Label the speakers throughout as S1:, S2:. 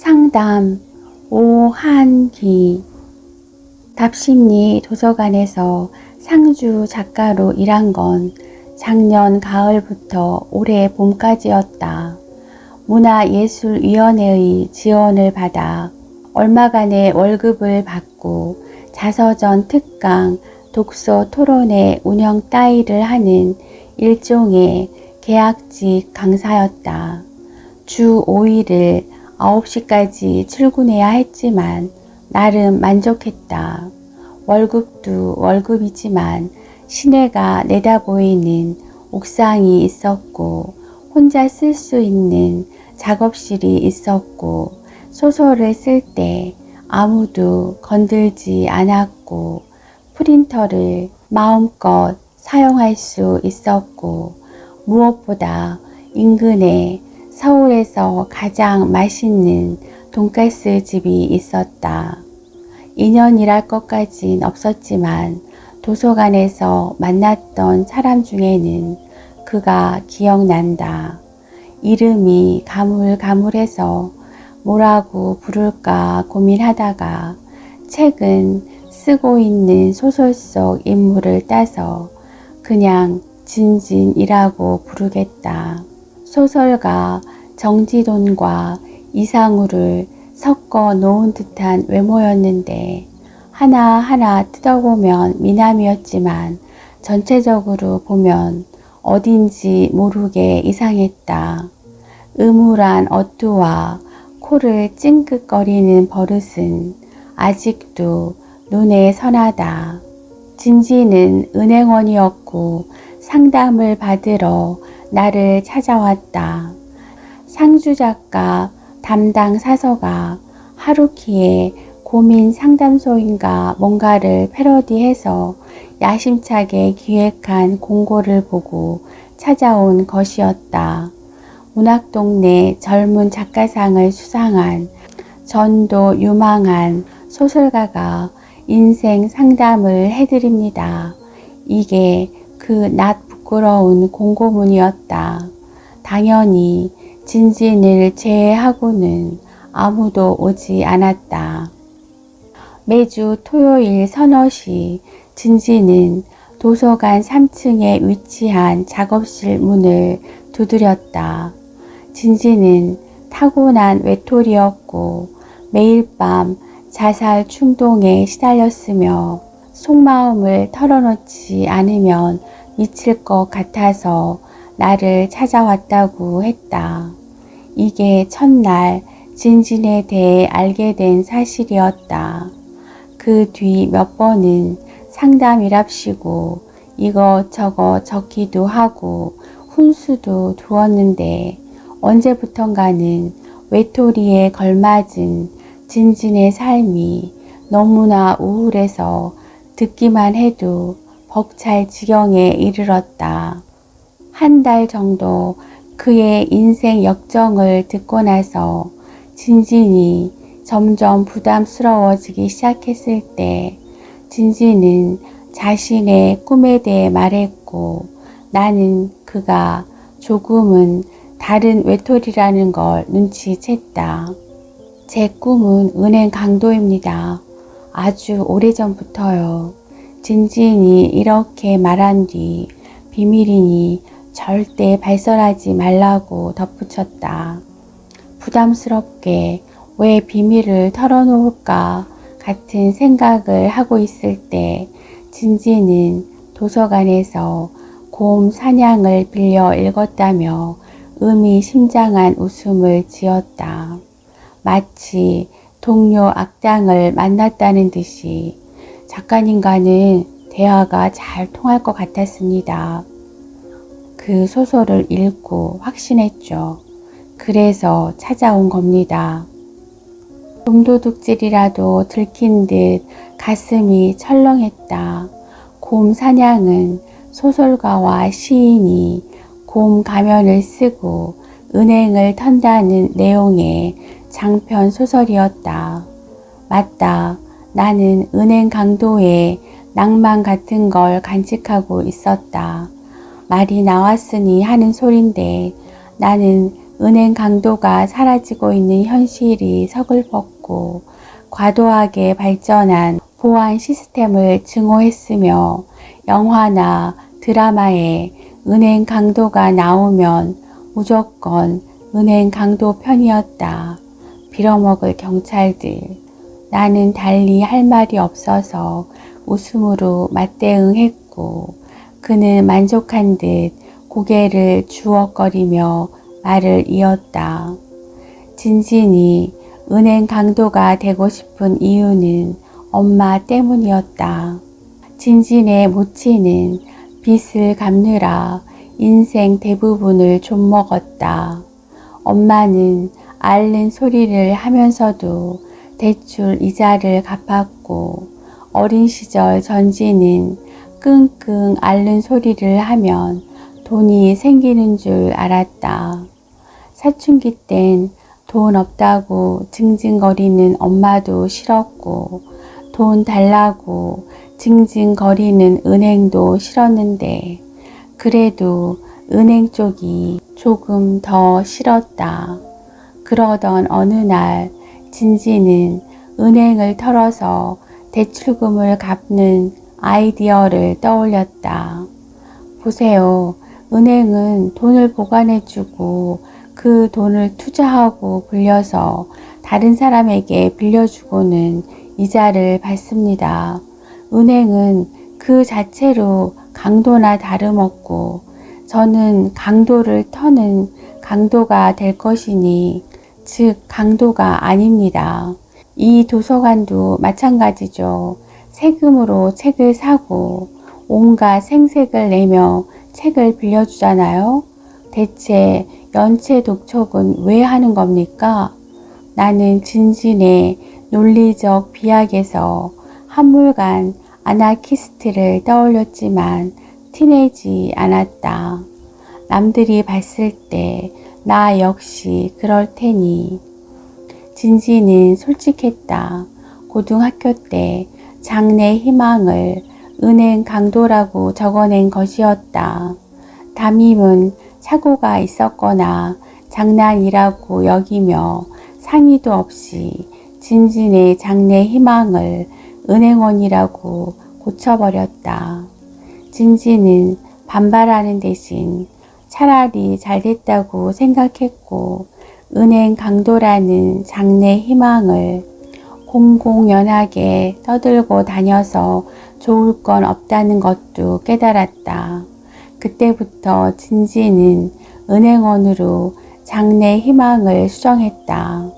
S1: 상담 오한기. 답심리 도서관에서 상주 작가로 일한 건 작년 가을부터 올해 봄까지였다. 문화예술위원회의 지원을 받아 얼마간의 월급을 받고 자서전 특강, 독서 토론회 운영 따위를 하는 일종의 계약직 강사였다. 주 5일을 9시까지 출근해야 했지만 나름 만족했다. 월급도 월급이지만 시내가 내다보이는 옥상이 있었고 혼자 쓸 수 있는 작업실이 있었고 소설을 쓸 때 아무도 건들지 않았고 프린터를 마음껏 사용할 수 있었고 무엇보다 인근에 서울에서 가장 맛있는 돈가스 집이 있었다. 인연이랄 것까진 없었지만 도서관에서 만났던 사람 중에는 그가 기억난다. 이름이 가물가물해서 뭐라고 부를까 고민하다가 최근 쓰고 있는 소설 속 인물을 따서 그냥 진진이라고 부르겠다. 소설가 정지돈과 이상우를 섞어 놓은 듯한 외모였는데 하나하나 뜯어보면 미남이었지만 전체적으로 보면 어딘지 모르게 이상했다. 음울한 어투와 코를 찡긋거리는 버릇은 아직도 눈에 선하다. 진지는 은행원이었고 상담을 받으러 나를 찾아왔다. 상주 작가 담당 사서가 하루키의 고민 상담소인가 뭔가를 패러디해서 야심차게 기획한 공고를 보고 찾아온 것이었다. 문학동네 젊은 작가상을 수상한 전도 유망한 소설가가 인생 상담을 해드립니다. 이게 그 낯 부끄러운 공고문이었다. 당연히 진진을 제외하고는 아무도 오지 않았다. 매주 토요일 서너시 진진은 도서관 3층에 위치한 작업실 문을 두드렸다. 진진은 타고난 외톨이였고 매일 밤 자살 충동에 시달렸으며 속마음을 털어놓지 않으면 미칠 것 같아서 나를 찾아왔다고 했다. 이게 첫날 진진에 대해 알게 된 사실이었다. 그 뒤 몇 번은 상담이랍시고 이것저것 적기도 하고 훈수도 두었는데 언제부턴가는 외톨이에 걸맞은 진진의 삶이 너무나 우울해서 듣기만 해도 벅찰 지경에 이르렀다. 한 달 정도 그의 인생 역정을 듣고 나서 진진이 점점 부담스러워지기 시작했을 때 진진은 자신의 꿈에 대해 말했고 나는 그가 조금은 다른 외톨이라는 걸 눈치챘다. 제 꿈은 은행 강도입니다. 아주 오래전부터요. 진진이 이렇게 말한 뒤 비밀이니 절대 발설하지 말라고 덧붙였다. 부담스럽게 왜 비밀을 털어놓을까 같은 생각을 하고 있을 때 진진은 도서관에서 곰 사냥을 빌려 읽었다며 의미심장한 웃음을 지었다. 마치 동료 악당을 만났다는 듯이 작가님과는 대화가 잘 통할 것 같았습니다. 그 소설을 읽고 확신했죠. 그래서 찾아온 겁니다. 좀도둑질이라도 들킨 듯 가슴이 철렁했다. 곰 사냥은 소설가와 시인이 곰 가면을 쓰고 은행을 턴다는 내용의 장편 소설이었다. 맞다. 나는 은행 강도의 낭만 같은 걸 간직하고 있었다. 말이 나왔으니 하는 소린데 나는 은행 강도가 사라지고 있는 현실이 서글펐고 과도하게 발전한 보안 시스템을 증오했으며 영화나 드라마에 은행 강도가 나오면 무조건 은행 강도 편이었다. 빌어먹을 경찰들. 나는 달리 할 말이 없어서 웃음으로 맞대응했고 그는 만족한 듯 고개를 주워거리며 말을 이었다. 진진이 은행 강도가 되고 싶은 이유는 엄마 때문이었다. 진진의 모친은 빚을 갚느라 인생 대부분을 좀먹었다. 엄마는 앓는 소리를 하면서도 대출 이자를 갚았고 어린 시절 전지는 끙끙 앓는 소리를 하면 돈이 생기는 줄 알았다. 사춘기 땐 돈 없다고 징징거리는 엄마도 싫었고 돈 달라고 징징거리는 은행도 싫었는데 그래도 은행 쪽이 조금 더 싫었다. 그러던 어느 날 진지는 은행을 털어서 대출금을 갚는 아이디어를 떠올렸다. 보세요. 은행은 돈을 보관해주고 그 돈을 투자하고 불려서 다른 사람에게 빌려주고는 이자를 받습니다. 은행은 그 자체로 강도나 다름없고 저는 강도를 터는 강도가 될 것이니 즉 강도가 아닙니다. 이 도서관도 마찬가지죠. 세금으로 책을 사고 온갖 생색을 내며 책을 빌려주잖아요. 대체 연체 독촉은 왜 하는 겁니까? 나는 진진의 논리적 비약에서 한물간 아나키스트를 떠올렸지만 티내지 않았다. 남들이 봤을 때 나 역시 그럴 테니. 진진은 솔직했다. 고등학교 때 장래 희망을 은행 강도라고 적어낸 것이었다. 담임은 착오가 있었거나 장난이라고 여기며 상의도 없이 진진의 장래 희망을 은행원이라고 고쳐버렸다. 진진은 반발하는 대신 차라리 잘됐다고 생각했고 은행 강도라는 장래 희망을 공공연하게 떠들고 다녀서 좋을 건 없다는 것도 깨달았다. 그때부터 진지는 은행원으로 장래 희망을 수정했다.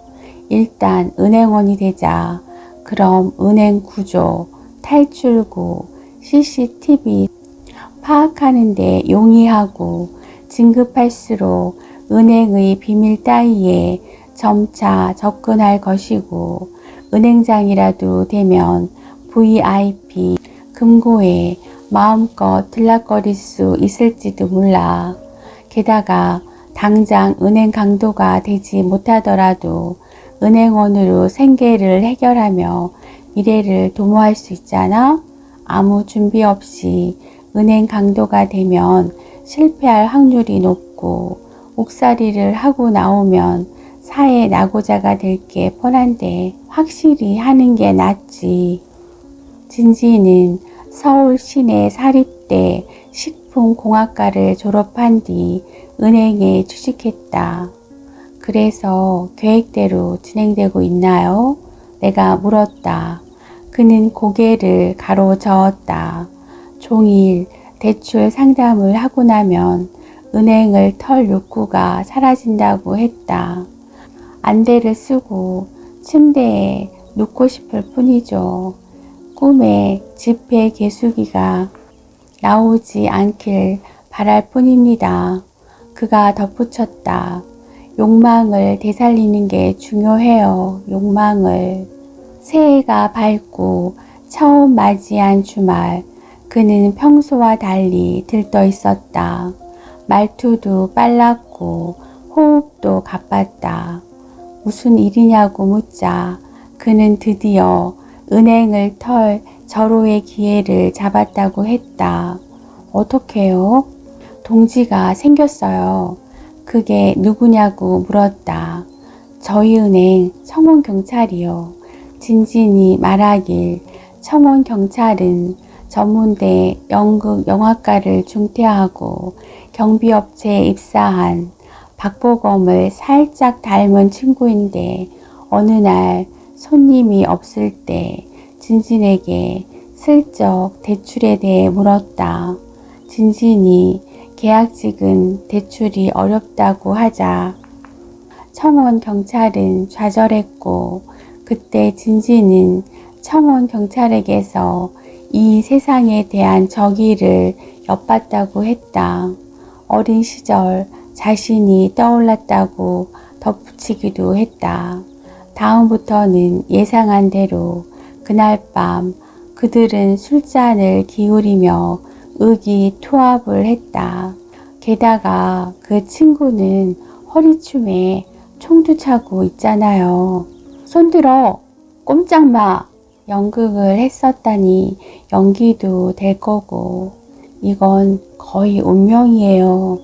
S1: 일단 은행원이 되자 그럼 은행 구조, 탈출구, CCTV 파악하는 데 용이하고 진급할수록 은행의 비밀 따위에 점차 접근할 것이고 은행장이라도 되면 VIP 금고에 마음껏 들락거릴 수 있을지도 몰라. 게다가 당장 은행 강도가 되지 못하더라도 은행원으로 생계를 해결하며 미래를 도모할 수 있잖아. 아무 준비 없이 은행 강도가 되면 실패할 확률이 높고 옥살이를 하고 나오면 사회 낙오자가 될 게 뻔한데 확실히 하는 게 낫지. 진지는 서울 시내 사립대 식품공학과를 졸업한 뒤 은행에 취직했다. 그래서 계획대로 진행되고 있나요? 내가 물었다. 그는 고개를 가로저었다. 종일 대출 상담을 하고 나면 은행을 털 욕구가 사라진다고 했다. 안대를 쓰고 침대에 눕고 싶을 뿐이죠. 꿈에 지폐 개수기가 나오지 않길 바랄 뿐입니다. 그가 덧붙였다. 욕망을 되살리는 게 중요해요. 욕망을. 새해가 밝고 처음 맞이한 주말 그는 평소와 달리 들떠 있었다. 말투도 빨랐고 호흡도 가빴다. 무슨 일이냐고 묻자 그는 드디어 은행을 털 절호의 기회를 잡았다고 했다. 어떻게요? 동지가 생겼어요. 그게 누구냐고 물었다. 저희 은행 청원경찰이요. 진진이 말하길 청원경찰은 전문대 연극 영화과를 중퇴하고 경비업체에 입사한 박보검을 살짝 닮은 친구인데 어느 날 손님이 없을 때 진진에게 슬쩍 대출에 대해 물었다. 진진이 계약직은 대출이 어렵다고 하자 청원경찰은 좌절했고 그때 진진은 청원경찰에게서 이 세상에 대한 정의를 엿봤다고 했다. 어린 시절 자신이 떠올랐다고 덧붙이기도 했다. 다음부터는 예상한 대로 그날 밤 그들은 술잔을 기울이며 의기투합을 했다. 게다가 그 친구는 허리춤에 총도 차고 있잖아요. 손들어! 꼼짝마! 연극을 했었다니 연기도 될 거고 이건 거의 운명이에요.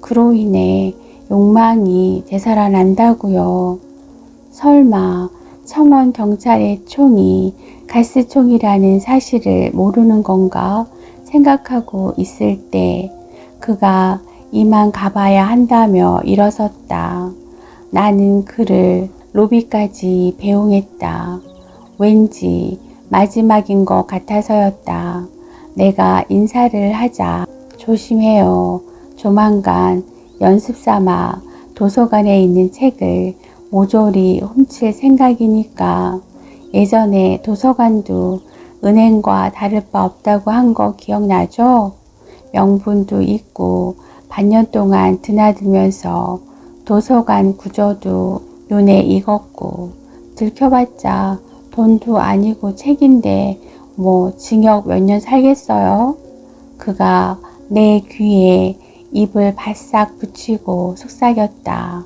S1: 그로 인해 욕망이 되살아난다고요. 설마 청원경찰의 총이 가스총이라는 사실을 모르는 건가 생각하고 있을 때 그가 이만 가봐야 한다며 일어섰다. 나는 그를 로비까지 배웅했다. 왠지 마지막인 것 같아서였다. 내가 인사를 하자. 조심해요. 조만간 연습삼아 도서관에 있는 책을 모조리 훔칠 생각이니까. 예전에 도서관도 은행과 다를 바 없다고 한 거 기억나죠? 명분도 있고 반년 동안 드나들면서 도서관 구조도 눈에 익었고 들켜봤자 돈도 아니고 책인데 뭐 징역 몇 년 살겠어요? 그가 내 귀에 입을 바싹 붙이고 속삭였다.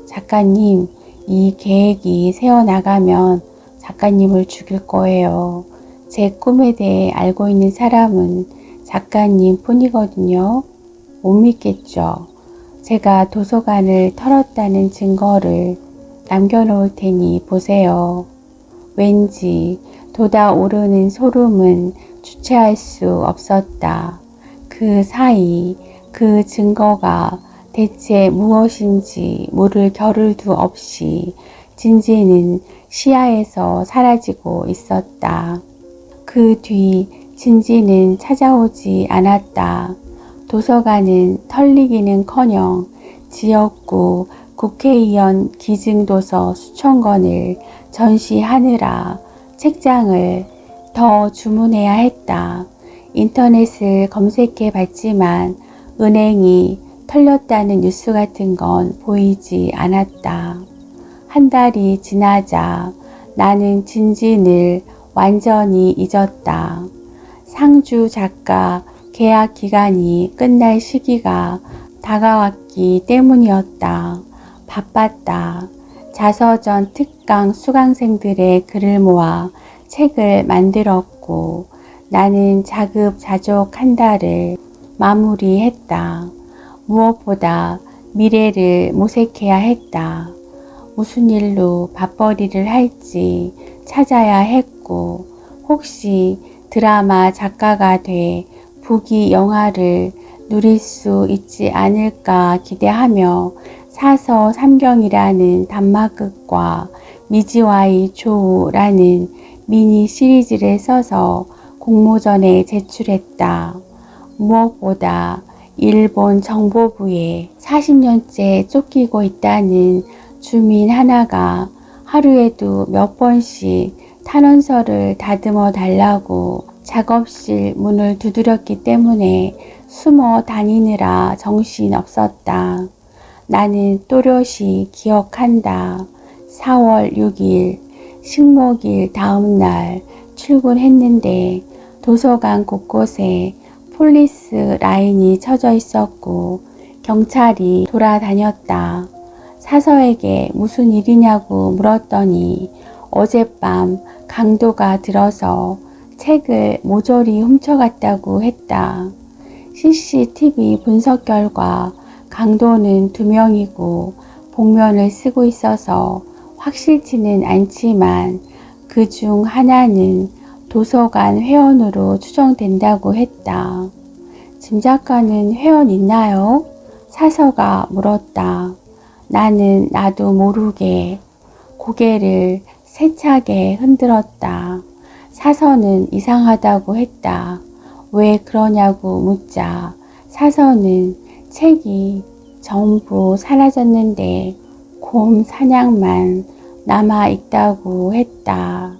S1: 작가님, 이 계획이 새어나가면 작가님을 죽일 거예요. 제 꿈에 대해 알고 있는 사람은 작가님 뿐이거든요. 못 믿겠죠? 제가 도서관을 털었다는 증거를 남겨놓을 테니 보세요. 왠지 돋아오르는 소름은 주체할 수 없었다. 그 사이 그 증거가 대체 무엇인지 물을 겨를도 없이 진지는 시야에서 사라지고 있었다. 그 뒤 진지는 찾아오지 않았다. 도서관은 털리기는커녕 지역구 국회의원 기증도서 수천 권을 전시하느라 책장을 더 주문해야 했다. 인터넷을 검색해 봤지만 은행이 털렸다는 뉴스 같은 건 보이지 않았다. 한 달이 지나자 나는 진진을 완전히 잊었다. 상주 작가 계약 기간이 끝날 시기가 다가왔기 때문이었다. 바빴다. 자서전 특강 수강생들의 글을 모아 책을 만들었고 나는 자급자족 한 달을 마무리했다. 무엇보다 미래를 모색해야 했다. 무슨 일로 밥벌이를 할지 찾아야 했고 혹시 드라마 작가가 돼 부귀 영화를 누릴 수 있지 않을까 기대하며 사서 삼경이라는 단막극과 미지와의 조우라는 미니 시리즈를 써서 공모전에 제출했다. 무엇보다 일본 정보부에 40년째 쫓기고 있다는 주민 하나가 하루에도 몇 번씩 탄원서를 다듬어 달라고 작업실 문을 두드렸기 때문에 숨어 다니느라 정신 없었다. 나는 또렷이 기억한다. 4월 6일 식목일 다음 날 출근했는데 도서관 곳곳에 폴리스 라인이 쳐져 있었고 경찰이 돌아다녔다. 사서에게 무슨 일이냐고 물었더니 어젯밤 강도가 들어서 책을 모조리 훔쳐갔다고 했다. CCTV 분석 결과 강도는 2명이고 복면을 쓰고 있어서 확실치는 않지만 그중 하나는 도서관 회원으로 추정된다고 했다. 짐작가는 회원 있나요? 사서가 물었다. 나는 나도 모르게 고개를 세차게 흔들었다. 사서는 이상하다고 했다. 왜 그러냐고 묻자 사서는 책이 전부 사라졌는데 곰 사냥만 남아 있다고 했다.